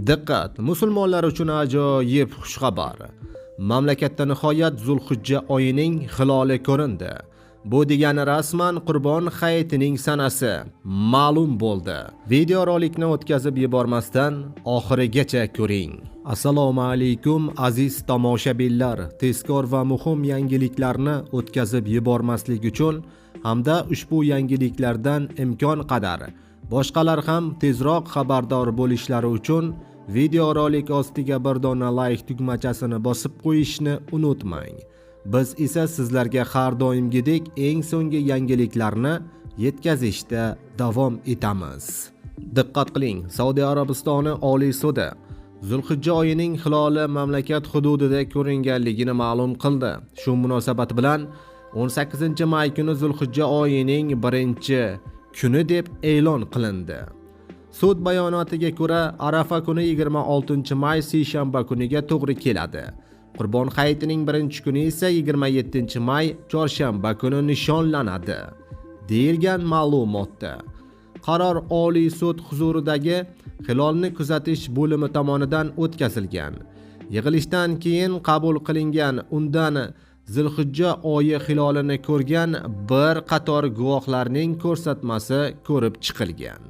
Diqqat, musulmonlar uchun ajoyib xushxabar. Mamlakatda nihoyat Zulhijja oyining hiloli ko'rindi. Bu degani rasman Qurbon hayitining sanasi ma'lum bo'ldi. Videorolikni o'tkazib yubormasdan oxirigacha ko'ring. Assalomu alaykum aziz tomoshabinlar. Tezkor va muhim yangiliklarni o'tkazib yubormaslik uchun hamda ushbu yangiliklardan imkon qadar boshqalar ham tezroq xabardor bo'lishlari uchun videorolik ostiga bir dona like tugmachasini bosib qo'yishni unutmang. Biz esa sizlarga har doimgidek eng so'nggi yangiliklarni yetkazishda davom etamiz. Diqqat qiling, Saudiya Arabistoni Oliy sudi Zulhijja oyining hiloli mamlakat hududida ko'ringanligini ma'lum qildi. Shu munosabat bilan 18-may kuni Zulhijja oyining 1-kuni deb e'lon qilindi. Sud bayonotiga ko'ra, Arafa kuni 26-may seshanba kuniga to'g'ri keladi. Qurbon hayitining 1-kuni esa 27-may chorshanba kuni nishonlanadi, deyilgan ma'lumotda. Qaror Oliy sud huzuridagi hilolni kuzatish bo'limi tomonidan o'tkazilgan. Yig'ilishdan keyin qabul qilingan undan Zulhijja oyi hilolini ko'rgan bir qator guvohlarning ko'rsatmasi ko'rib chiqilgan.